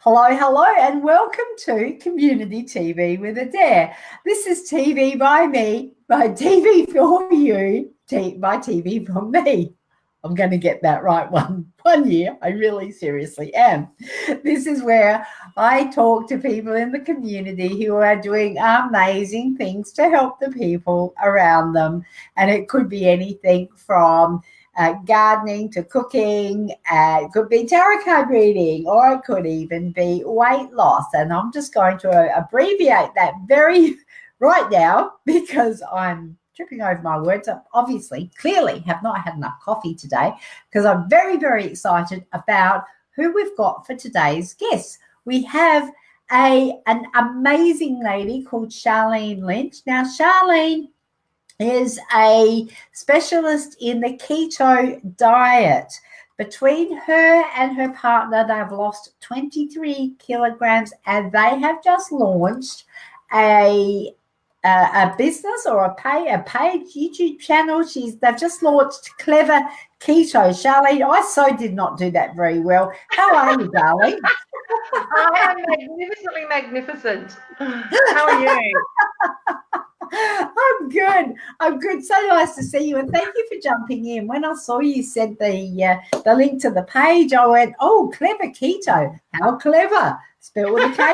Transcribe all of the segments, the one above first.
Hello, and welcome to Community TV with Adaire. This is TV by me, by TV for you, by TV from me. I'm going to get that right one year. I really seriously am. This is where I talk to people in the community who are doing amazing things to help the people around them. And it could be anything from gardening to cooking. It could be tarot card reading, or it could even be weight loss. And I'm just going to abbreviate that right now because I'm tripping over my words. Obviously, clearly have not had enough coffee today because I'm very, very excited about who we've got for today's guests. We have an amazing lady called Sharlene Lynch. Now, Sharlene is a specialist in the keto diet. Between her and her partner, they've lost 23 kilograms, and they have just launched a business or a paid YouTube channel. They've just launched Klever Keto. Sharlene, I so did not do that very well. How are you, darling? I am magnificently magnificent. How are you? I'm good. So nice to see you, and thank you for jumping in. When I saw you sent the link to the page, I went, "Oh, Klever Keto! How clever!" Spelled with a K.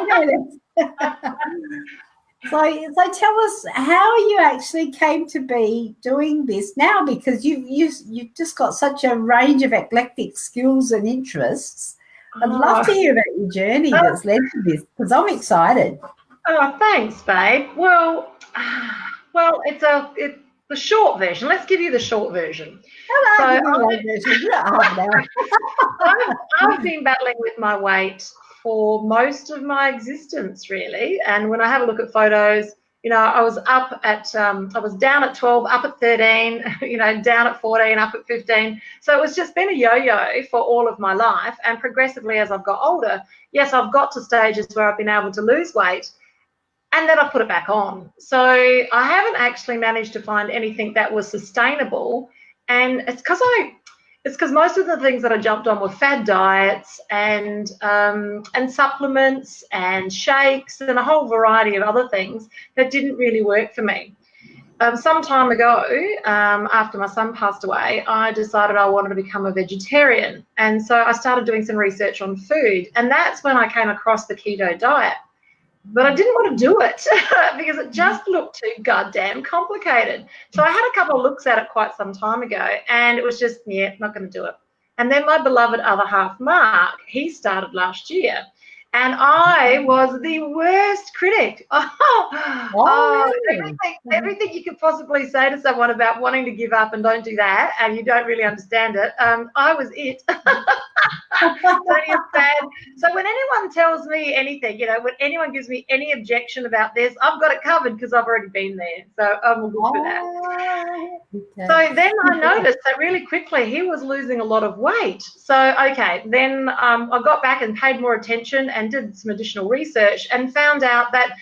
So tell us how you actually came to be doing this now, because you've just got such a range of eclectic skills and interests. I'd love to hear about your journey that's led to this, because I'm excited. Oh, thanks, babe. Well, it's the short version. Let's give you the short version. I've been battling with my weight for most of my existence, really. And when I have a look at photos, I was I was down at 12, up at 13, down at 14, up at 15. So it's just been a yo-yo for all of my life. And progressively as I've got older, yes, I've got to stages where I've been able to lose weight, and then I put it back on. So I haven't actually managed to find anything that was sustainable. And it's because most of the things that I jumped on were fad diets and supplements and shakes and a whole variety of other things that didn't really work for me. Some time ago, after my son passed away, I decided I wanted to become a vegetarian. And so I started doing some research on food. And that's when I came across the keto diet. But I didn't want to do it because it just looked too goddamn complicated. So I had a couple of looks at it quite some time ago, and it was just, not going to do it. And then my beloved other half, Mark, he started last year, and I was the worst critic. Everything you could possibly say to someone about wanting to give up and don't do that, and you don't really understand it. I was it. So when anyone tells me anything, when anyone gives me any objection about this, I've got it covered because I've already been there. So I'm all good for that. Okay. So then I noticed that really quickly he was losing a lot of weight. So, then I got back and paid more attention and did some additional research and found out that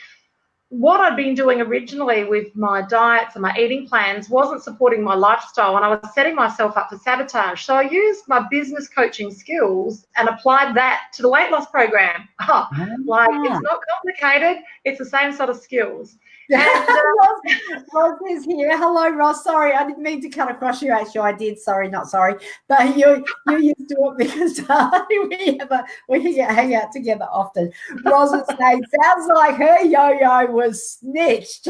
what I'd been doing originally with my diets and my eating plans wasn't supporting my lifestyle, and I was setting myself up for sabotage. So I used my business coaching skills and applied that to the weight loss program. It's not complicated. It's the same sort of skills. Ross is here. Hello, Ross. Sorry, I didn't mean to cut across you. Actually, I did. Sorry, not sorry. But you used to it because we hang out together often. Ross is saying, sounds like her yo-yo was snitched.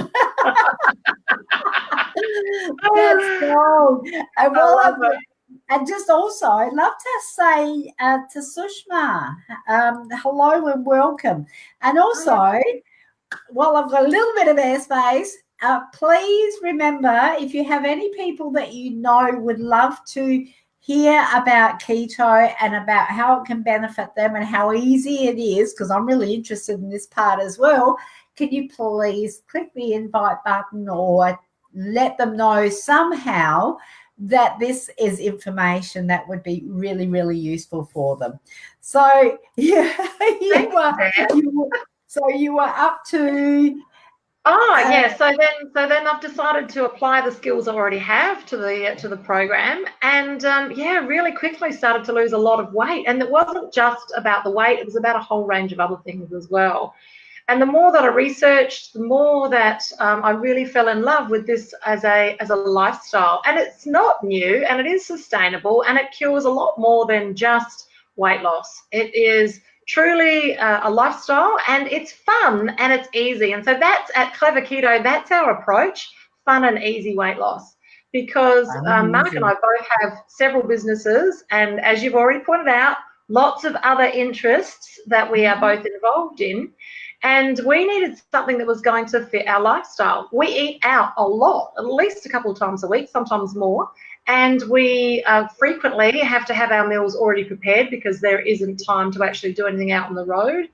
That's cool. And just also, I'd love to say to Sushma, hello and welcome. And also, while I've got a little bit of airspace, please remember, if you have any people that you know would love to hear about keto and about how it can benefit them and how easy it is, because I'm really interested in this part as well, can you please click the invite button or let them know somehow that this is information that would be really, really useful for them. So, So you were up to Oh yeah, so then I've decided to apply the skills I already have to the program, and yeah, really quickly started to lose a lot of weight. And it wasn't just about the weight; it was about a whole range of other things as well. And the more that I researched, the more that I really fell in love with this as a lifestyle. And it's not new, and it is sustainable, and it cures a lot more than just weight loss. It is truly a lifestyle, and it's fun and it's easy. And so that's at Klever Keto, that's our approach: fun and easy weight loss. Because Mark and I both have several businesses, and as you've already pointed out, lots of other interests that we are both involved in. And we needed something that was going to fit our lifestyle. We eat out a lot, at least a couple of times a week, sometimes more. And we frequently have to have our meals already prepared because there isn't time to actually do anything out on the road.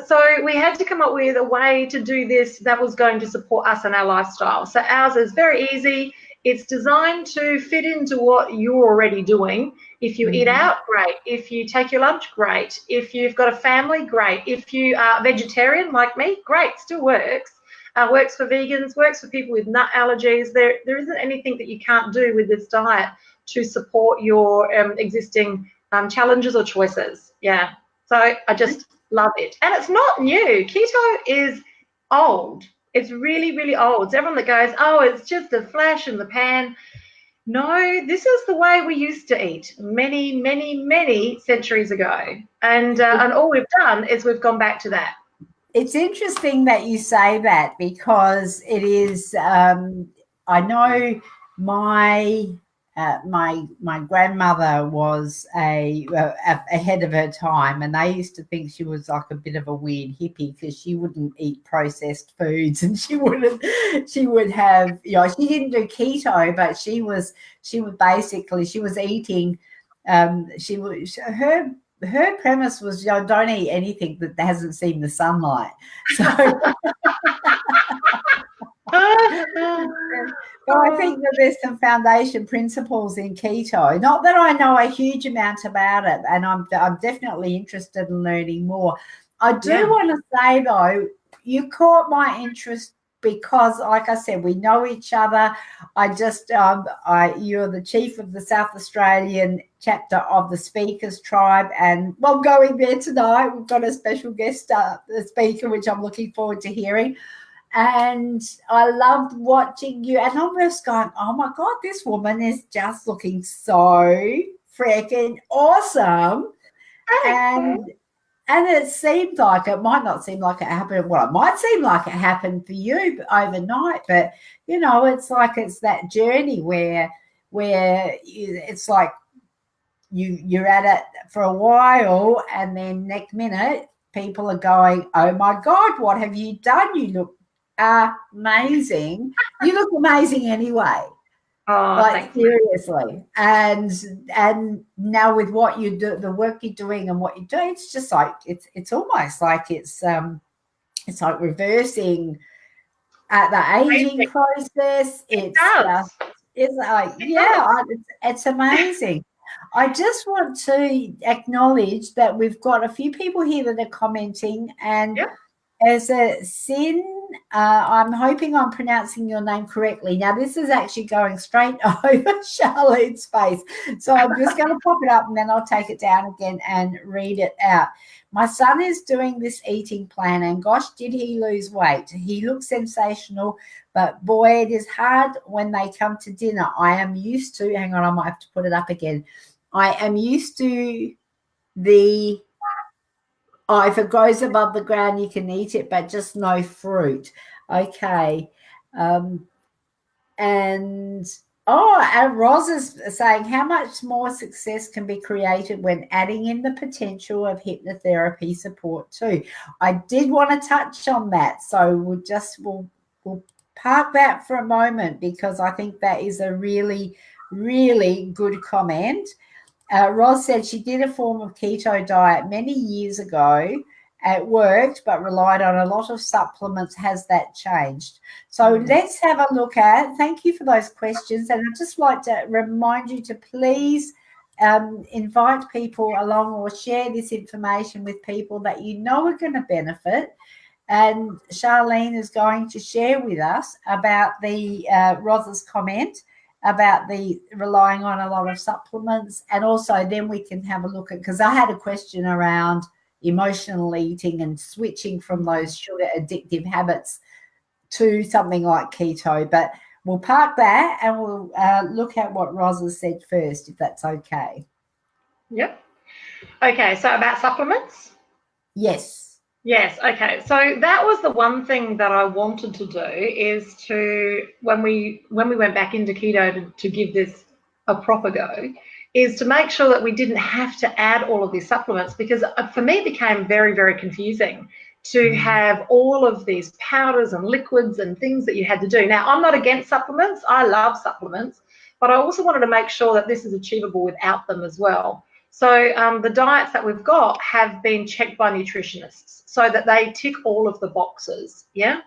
So we had to come up with a way to do this that was going to support us and our lifestyle. So ours is very easy. It's designed to fit into what you're already doing. If you eat out, great. If you take your lunch, great. If you've got a family, great. If you are vegetarian like me, great, still works. Works for vegans, works for people with nut allergies. There isn't anything that you can't do with this diet to support your existing challenges or choices. Yeah, so I just love it. And it's not new. Keto is old. It's really, really old. It's everyone that goes, oh, it's just a flash in the pan. No, this is the way we used to eat many, many, many centuries ago. And all we've done is we've gone back to that. It's interesting that you say that, because it is, I know my grandmother was ahead of her time, and they used to think she was like a bit of a weird hippie because she wouldn't eat processed foods, and she would have, she didn't do keto, but she was eating, her premise was, don't eat anything that hasn't seen the sunlight. So but I think that there's some foundation principles in keto. Not that I know a huge amount about it, and I'm definitely interested in learning more. I do want to say, though, you caught my interest because, like I said, we know each other. You're the chief of the South Australian chapter of the Speakers Tribe, and I'm going there tonight. We've got a special guest speaker, which I'm looking forward to hearing. And I loved watching you, and I'm just going, oh my God, this woman is just looking so freaking awesome. And it seemed like, it might not seem like it happened. Well, it might seem like it happened for you overnight, but it's like, it's that journey where it's like you're at it for a while, and then next minute people are going, oh my God, what have you done? You look amazing. You look amazing anyway. Oh, like seriously. And now with what you do, the work you're doing and what you're doing, it's just like it's almost like it's like reversing the aging process. It's amazing. I just want to acknowledge that we've got a few people here that are commenting, and as a Sin, I'm hoping I'm pronouncing your name correctly. Now, this is actually going straight over Charlene's face. So I'm just going to pop it up, and then I'll take it down again and read it out. My son is doing this eating plan, and gosh, did he lose weight. He looks sensational, but boy, it is hard when they come to dinner. I am used to, hang on, I might have to put it up again. I am used to if it grows above the ground, you can eat it, but just no fruit. Okay. And Roz is saying, how much more success can be created when adding in the potential of hypnotherapy support too? I did want to touch on that. So we'll park that for a moment, because I think that is a really, really good comment. Roz said she did a form of keto diet many years ago. It worked, but relied on a lot of supplements. Has that changed? So let's have a look at, thank you for those questions. And I'd just like to remind you to please invite people along, or share this information with people that you know are going to benefit. and Sharlene is going to share with us about the Rosa's comment about the relying on a lot of supplements, and also then we can have a look at, because I had a question around emotional eating and switching from those sugar addictive habits to something like keto. But we'll park that and we'll look at what Rosa said first, if that's okay. Yep. Okay, so about supplements? Yes. Yes, okay. So that was the one thing that I wanted to do, is to, when we went back into keto to give this a proper go, is to make sure that we didn't have to add all of these supplements, because for me it became very, very confusing to have all of these powders and liquids and things that you had to do. Now, I'm not against supplements. I love supplements, but I also wanted to make sure that this is achievable without them as well. So the diets that we've got have been checked by nutritionists so that they tick all of the boxes, yeah?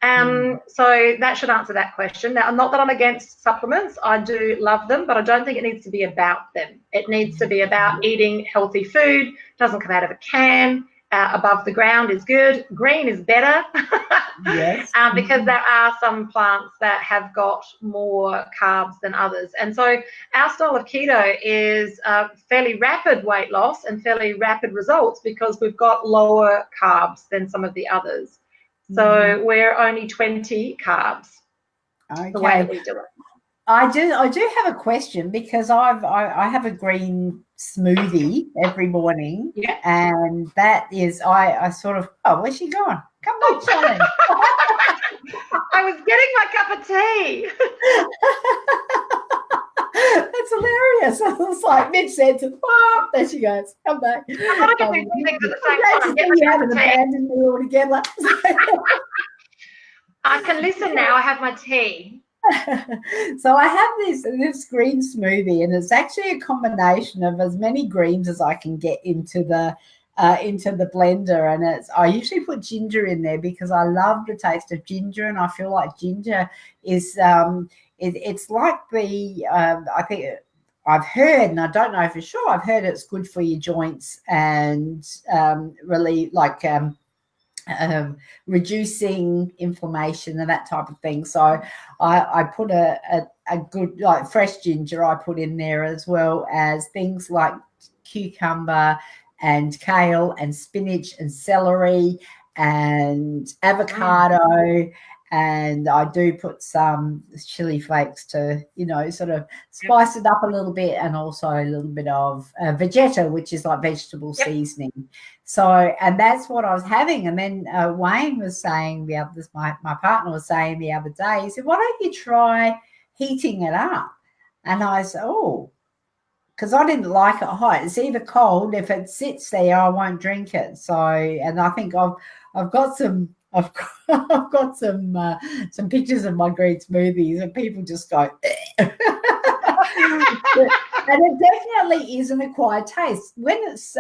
So that should answer that question. Now, not that I'm against supplements. I do love them, but I don't think it needs to be about them. It needs to be about eating healthy food. Doesn't come out of a can. Above the ground is good. Green is better. Yes. Because there are some plants that have got more carbs than others. And so our style of keto is fairly rapid weight loss and fairly rapid results, because we've got lower carbs than some of the others. So we're only 20 carbs, the way that we do it. I do have a question, because I have a green smoothie every morning, yeah, and that is I sort of, oh, where's she gone? Come back, Sharlene. I was getting my cup of tea. That's hilarious. I was like mid-sentence. Oh, there she goes. Come back. I thought I could do two things at the same time. You haven't abandoned me altogether. I can listen now. I have my tea. So I have this green smoothie, and it's actually a combination of as many greens as I can get into the blender, and I usually put ginger in there because I love the taste of ginger, and I feel like ginger is it's like the I think I've heard, and I don't know for sure, I've heard it's good for your joints and really like reducing inflammation and that type of thing. So I put a good, like, fresh ginger I put in there, as well as things like cucumber and kale and spinach and celery and avocado. And I do put some chili flakes to, sort of spice it up a little bit, and also a little bit of Vegeta, which is like vegetable seasoning. So, and that's what I was having. And then Wayne was saying my partner was saying the other day, he said, why don't you try heating it up? And I said, oh, because I didn't like it hot. It's either cold. If it sits there, I won't drink it. So, and I think I've got some some pictures of my green smoothies, and people just go, and it definitely is an acquired taste. When it's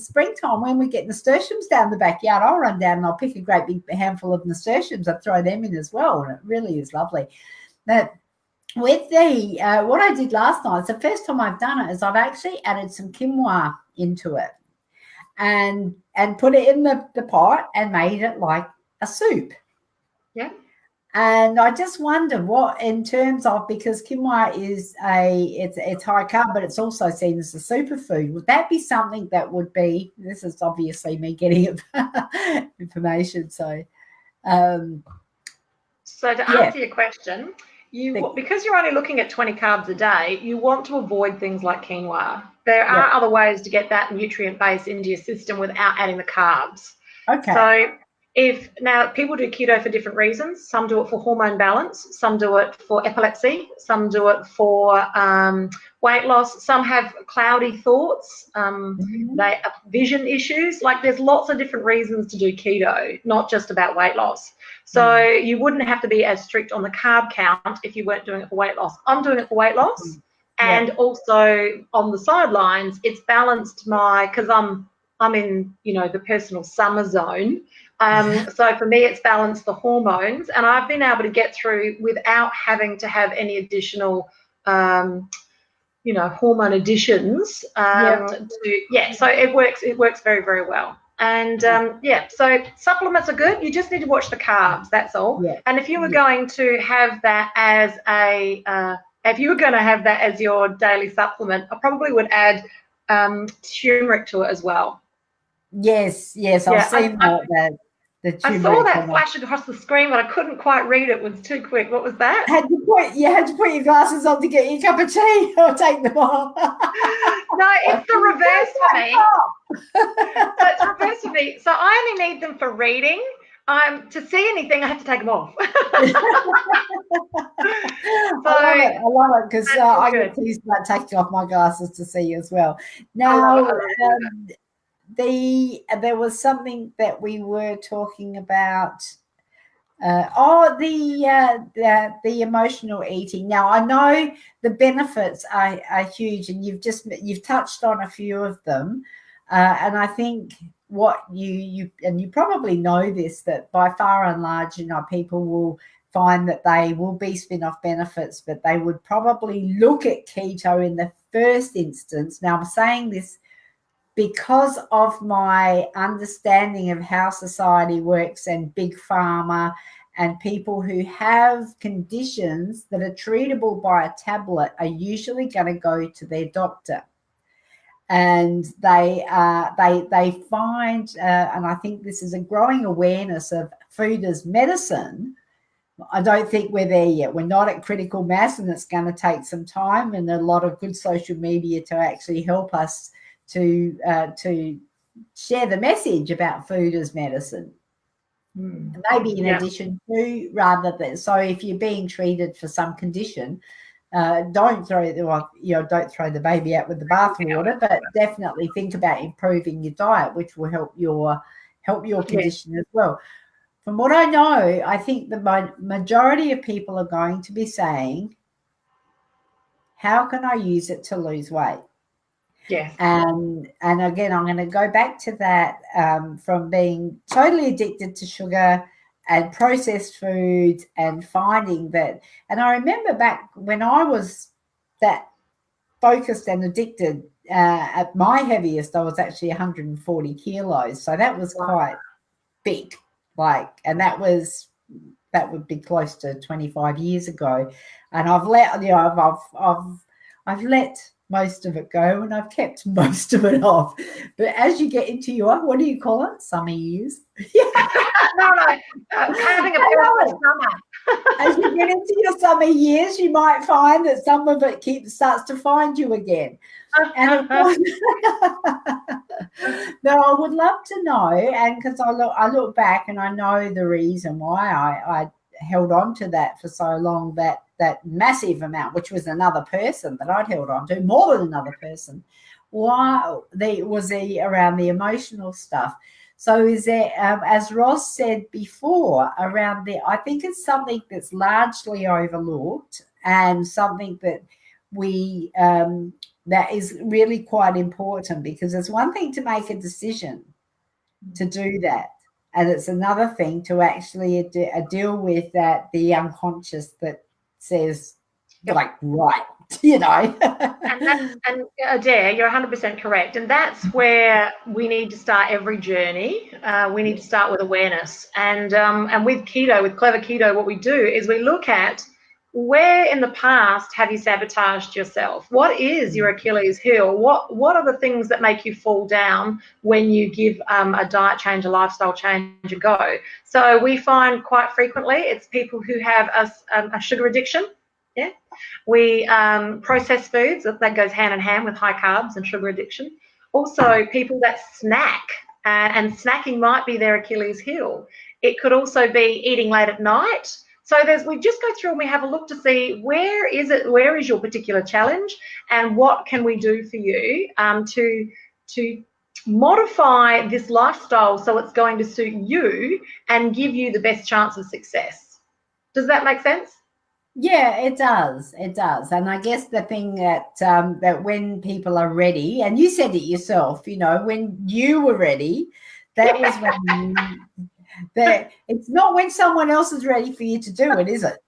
springtime, when we get nasturtiums down the backyard, I'll run down and I'll pick a great big handful of nasturtiums. I throw them in as well, and it really is lovely. But with the what I did last night, it's the first time I've done it, is I've actually added some quinoa into it and put it in the pot and made it like a soup. Yeah. And I just wonder what, in terms of, because quinoa is it's high carb, but it's also seen as a superfood. Would that be something that would be, this is obviously me getting information. So to answer your question, because you're only looking at 20 carbs a day, you want to avoid things like quinoa. There are other ways to get that nutrient base into your system without adding the carbs. Okay. So now people do keto for different reasons. Some do it for hormone balance. Some do it for epilepsy. Some do it for weight loss. Some have cloudy thoughts. They have vision issues. Like, there's lots of different reasons to do keto, not just about weight loss. So you wouldn't have to be as strict on the carb count if you weren't doing it for weight loss. I'm doing it for weight loss. And also on the sidelines, it's balanced because I'm in, the personal summer zone. So for me, it's balanced the hormones, and I've been able to get through without having to have any additional, hormone additions. So it works very, very well. And so supplements are good. You just need to watch the carbs. That's all. Yeah. And if you were going to have that as your daily supplement, I probably would add turmeric to it as well. Yes, I've seen that. The I turmeric. saw that flash across the screen, but I couldn't quite read it. It was too quick. What was that? You had to put your glasses on to get your cup of tea or take them off. No, it's the reverse for me. So it's reverse for me. So I only need them for reading. To see anything, I have to take them off. I love it because I get teased about taking off my glasses to see as well. Now, there was something that we were talking about. The emotional eating. Now I know the benefits are huge, and you've touched on a few of them, and I think what you probably know this, that by far and large, people will find that they will be spin-off benefits, but they would probably look at keto in the first instance. Now I'm saying this because of my understanding of how society works and big pharma and people who have conditions that are treatable by a tablet are usually going to go to their doctor. And they find, and I think this is a growing awareness of food as medicine. I don't think we're there yet. We're not at critical mass, and it's going to take some time and a lot of good social media to actually help us to share the message about food as medicine. Maybe in addition to, rather than, so if you're being treated for some condition, don't throw the baby out with the bathwater, but definitely think about improving your diet, which will help your condition as well. From what I know, I think the majority of people are going to be saying, how can I use it to lose weight? Yes. And again, I'm going to go back to that, from being totally addicted to sugar and processed foods, and finding that. And I remember back when I was that focused and addicted, at my heaviest, I was actually 140 kilos. So that was quite big. And that would be close to 25 years ago. And I've let most of it go, and I've kept most of it off. But as you get into your, what do you call it? Summer years? Having a perfect summer. As you get into your summer years, you might find that some of it starts to find you again. And of course, no, I would love to know, and because I look back and I know the reason why I held on to that for so long, that massive amount, which was another person that I'd held on to, more than another person. Why was around the emotional stuff. So is there, as Ross said before, around I think it's something that's largely overlooked, and something that that is really quite important, because it's one thing to make a decision to do that, and it's another thing to actually deal with the unconscious that says, right, and Adaire, you're 100% correct, and that's where we need to start every journey. We need to start with awareness, and with keto, with Klever Keto, what we do is we look at where in the past have you sabotaged yourself? What is your Achilles heel? What are the things that make you fall down when you give a diet change, a lifestyle change a go? So we find quite frequently it's people who have a sugar addiction. Yeah, we process foods, that goes hand in hand with high carbs and sugar addiction. Also, people that snack, and snacking might be their Achilles heel. It could also be eating late at night. So we just go through and we have a look to see where is your particular challenge, and what can we do for you to modify this lifestyle so it's going to suit you and give you the best chance of success. Does that make sense? Yeah, it does. It does. And I guess the thing that when people are ready, and you said it yourself, when you were ready, that was when it's not when someone else is ready for you to do it, is it?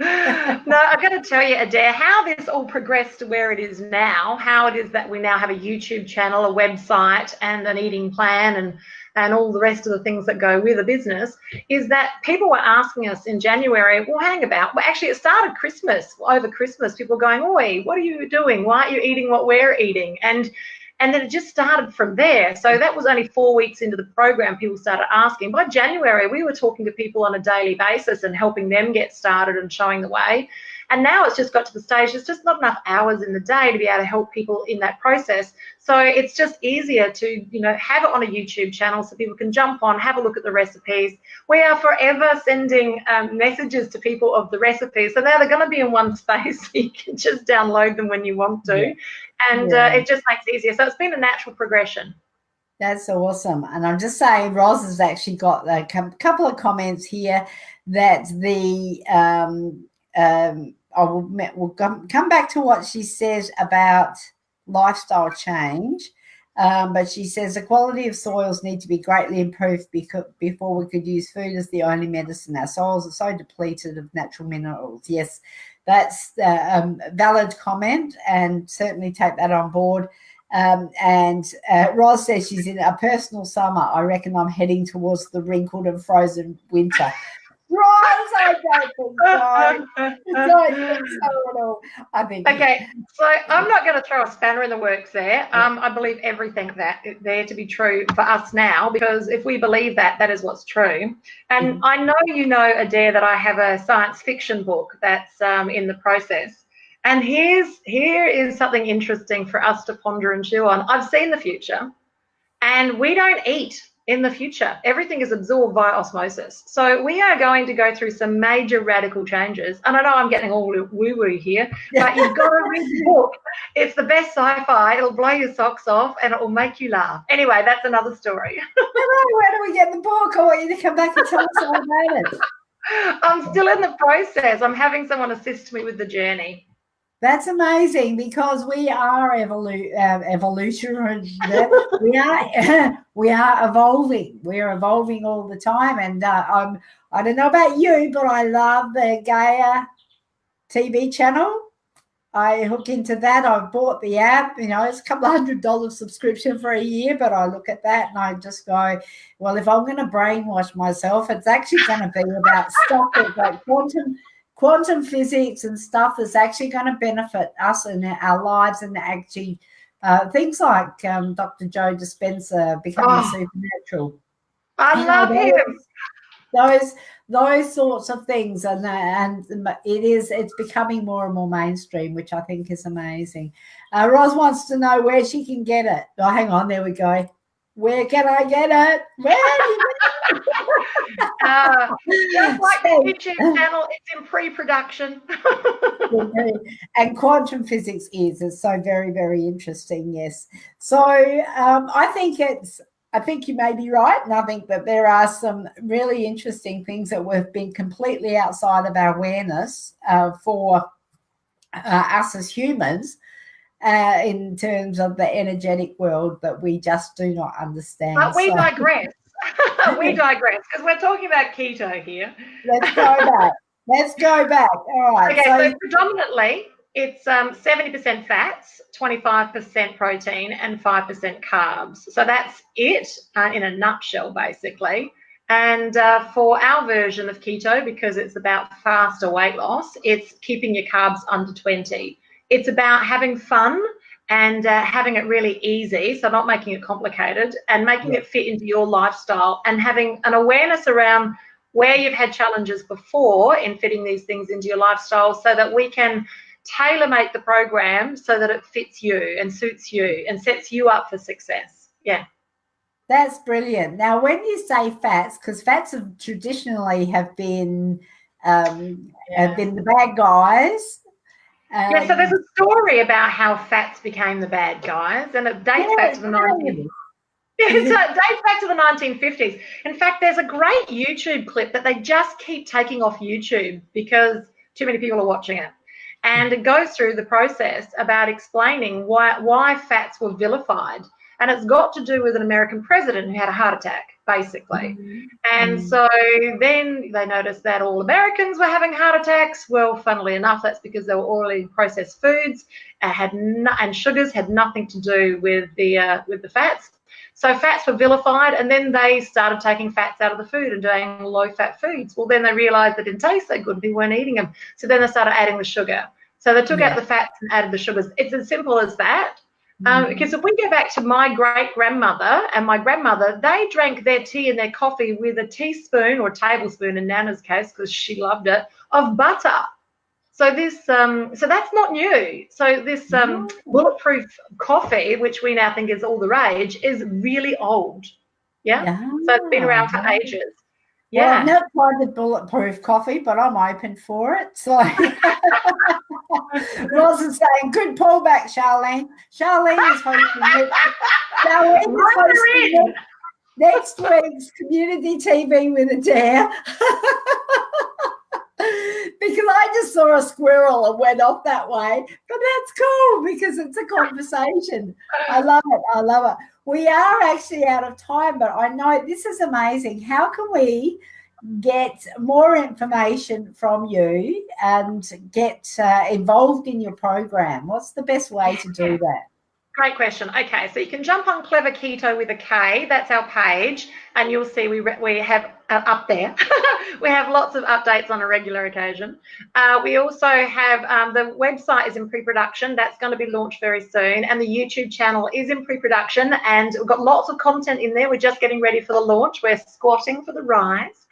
No, I've got to tell you, Adaire, how this all progressed to where it is now, how it is that we now have a YouTube channel, a website, and an eating plan, and all the rest of the things that go with a business, is that people were asking us in January, well, hang about. Well, actually, it started Christmas, over Christmas, people going, oi, what are you doing? Why aren't you eating what we're eating? And then it just started from there. So that was only 4 weeks into the program, people started asking. By January, we were talking to people on a daily basis and helping them get started and showing the way. And now it's just got to the stage, there's just not enough hours in the day to be able to help people in that process. So it's just easier to, have it on a YouTube channel so people can jump on, have a look at the recipes. We are forever sending messages to people of the recipes. So now they're going to be in one space, so you can just download them when you want to. Yeah. And it just makes it easier. So it's been a natural progression. That's awesome. And I'm just saying, Roz has actually got a couple of comments here that we'll come back to what she says about lifestyle change. But she says the quality of soils need to be greatly improved before we could use food as the only medicine. Our soils are so depleted of natural minerals. Yes, that's a valid comment, and certainly take that on board. And Roz says she's in a personal summer. I reckon I'm heading towards the wrinkled and frozen winter. Roz, I don't think so. I don't think so at all. I think. Okay, so I'm not going to throw a spanner in the works there. I believe everything that is there to be true for us now, because if we believe that, that is what's true. And I know you know, Adaire, that I have a science fiction book that's in the process. And here is something interesting for us to ponder and chew on. I've seen the future, and we don't eat in the future. Everything is absorbed via osmosis. So we are going to go through some major radical changes. And I know I'm getting all woo-woo here, but you've got to read the book. It's the best sci-fi. It'll blow your socks off and it will make you laugh. Anyway, that's another story. Where do we get the book? I want you to come back and tell us all about it. I'm still in the process. I'm having someone assist me with the journey. That's amazing, because we are evolutionary. We are evolving. We're evolving all the time, and I don't know about you, but I love the Gaia TV channel. I hook into that. I've bought the app. It's a couple of $100 subscription for a year, but I look at that and I just go, well, if I'm going to brainwash myself, it's actually going to be about stuff like quantum physics and stuff that's actually going to benefit us in our lives, and actually things like Dr. Joe Dispenza becoming supernatural. I love him. Those sorts of things, and it's becoming more and more mainstream, which I think is amazing. Roz wants to know where she can get it. Oh, hang on, there we go. Where can I get it? Just like the YouTube channel, it's in pre-production. And quantum physics is so very, very interesting. Yes. So I think you may be right, and I think that there are some really interesting things that have been completely outside of our awareness for us as humans. In terms of the energetic world that we just do not understand. But we digress. We digress, because we're talking about keto here. Let's go back. All right. Okay, so predominantly it's 70% fats, 25% protein, and 5% carbs. So that's it in a nutshell, basically. And for our version of keto, because it's about faster weight loss, it's keeping your carbs under 20. It's about having fun and having it really easy, so not making it complicated, and making it fit into your lifestyle, and having an awareness around where you've had challenges before in fitting these things into your lifestyle, so that we can tailor-make the program so that it fits you and suits you and sets you up for success. Yeah. That's brilliant. Now, when you say fats, because fats have traditionally been the bad guys. So there's a story about how fats became the bad guys, and it dates back to the 1950s. In fact, there's a great YouTube clip that they just keep taking off YouTube because too many people are watching it. And it goes through the process about explaining why fats were vilified. And it's got to do with an American president who had a heart attack, basically. And so then they noticed that all Americans were having heart attacks. Well, funnily enough, that's because they were all eating processed foods and sugars had nothing to do with the fats. So fats were vilified, and then they started taking fats out of the food and doing low-fat foods. Well, then they realised they didn't taste so good. They weren't eating them. So then they started adding the sugar. So they took out the fats and added the sugars. It's as simple as that. Because if we go back to my great-grandmother and my grandmother, they drank their tea and their coffee with a teaspoon or tablespoon in Nana's case, because she loved it, of butter. So this, so that's not new. So this bulletproof coffee, which we now think is all the rage, is really old. Yeah. So it's been around for ages. Yeah. Well, I've never tried the bulletproof coffee, but I'm open for it. So Roz is saying, good pullback, Sharlene. Sharlene is hosting next week's Community TV with Adaire. Because I just saw a squirrel and went off that way. But that's cool because it's a conversation. I love it. I love it. We are actually out of time, but I know this is amazing. How can we get more information from you and get involved in your program? What's the best way to do that? Great question. Okay, so you can jump on Klever Keto with a K. That's our page, and you'll see we have up there. We have lots of updates on a regular occasion. We also have the website is in pre-production. That's going to be launched very soon, and the YouTube channel is in pre-production, and we've got lots of content in there. We're just getting ready for the launch. We're squatting for the rise.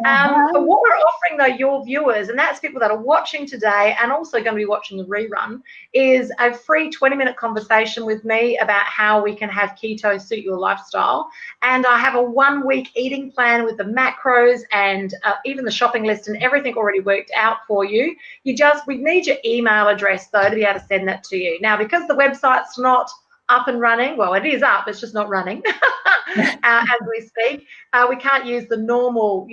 But what we're offering, though, your viewers, and that's people that are watching today and also going to be watching the rerun, is a free 20-minute conversation with me about how we can have keto suit your lifestyle. And I have a 1-week eating plan with the macros and even the shopping list and everything already worked out for you. We need your email address, though, to be able to send that to you. Now, because the website's not up and running, well, it is up, it's just not running as we speak. We can't use the normal,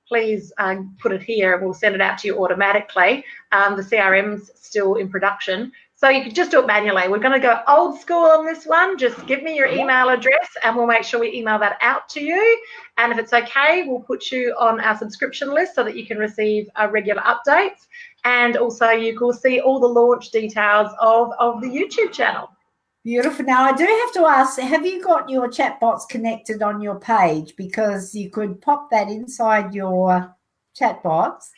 please put it here and we'll send it out to you automatically. The CRM's still in production. So you can just do it manually. We're going to go old school on this one. Just give me your email address and we'll make sure we email that out to you. And if it's okay, we'll put you on our subscription list so that you can receive regular updates. And also you will see all the launch details of the YouTube channel. Beautiful. Now, I do have to ask, have you got your chatbots connected on your page? Because you could pop that inside your chatbots.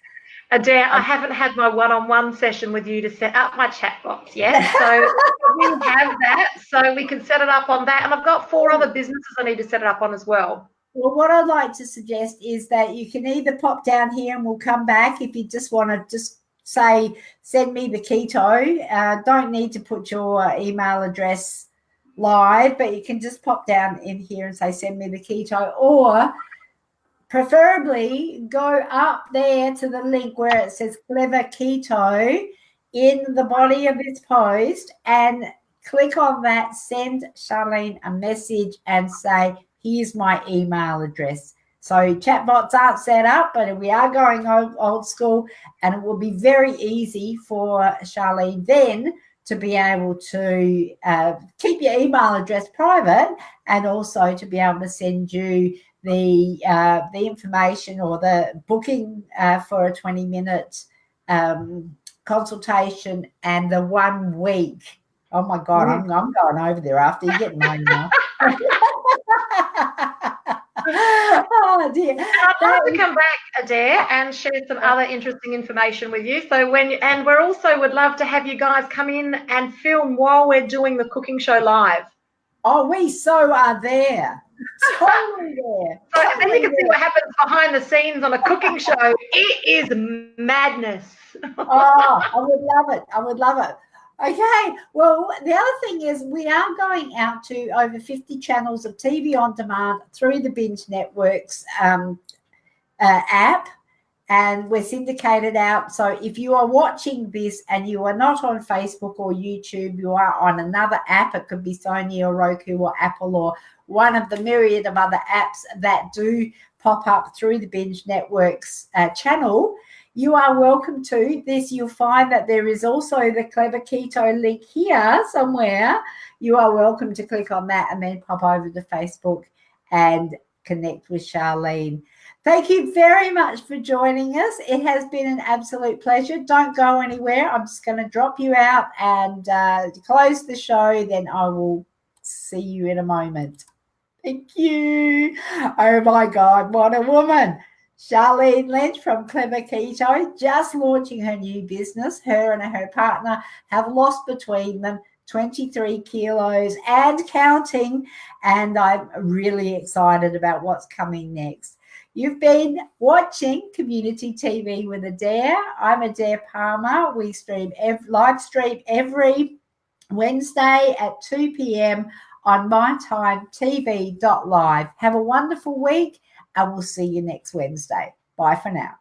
Adaire, I haven't had my one-on-one session with you to set up my chatbots yet. So we have that. So we can set it up on that. And I've got 4 other businesses I need to set it up on as well. Well, what I'd like to suggest is that you can either pop down here and we'll come back if you just want to just say, send me the keto. Don't need to put your email address live, but you can just pop down in here and say, send me the keto, or preferably go up there to the link where it says Klever Keto in the body of this post and click on that, send Sharlene a message and say, here's my email address. So chatbots aren't set up, but we are going old school, and it will be very easy for Sharlene then to be able to keep your email address private and also to be able to send you the information or the booking for a 20-minute consultation and the 1 week. Oh my God, I'm going over there after you get my email. Oh dear. I'd love to come back, Adaire, and share some other interesting information with you. So and we're also would love to have you guys come in and film while we're doing the cooking show live. Oh, we so are there. Totally there. So then you can see what happens behind the scenes on a cooking show. It is madness. Oh, I would love it. I would love it. Okay, well, the other thing is we are going out to over 50 channels of TV on demand through the Binge Networks app, and we're syndicated out. So if you are watching this and you are not on Facebook or YouTube, you are on another app. It could be Sony or Roku or Apple or one of the myriad of other apps that do pop up through the Binge Networks channel. you are welcome to this. You'll find that there is also the Klever Keto link here somewhere. You are welcome to click on that and then pop over to Facebook and connect with Sharlene. Thank you very much for joining us. It has been an absolute pleasure. Don't go anywhere. I'm just going to drop you out and close the show. Then I will see you in a moment. Thank you. Oh my God, what a woman. Sharlene Lynch from Klever Keto, just launching her new business. Her and her partner have lost between them 23 kilos and counting, and I'm really excited about what's coming next. You've been watching Community TV with Adaire. I'm Adaire Palmer. We live stream every Wednesday at 2 p.m. on mytimetv.live. Have a wonderful week, and we'll see you next Wednesday. Bye for now.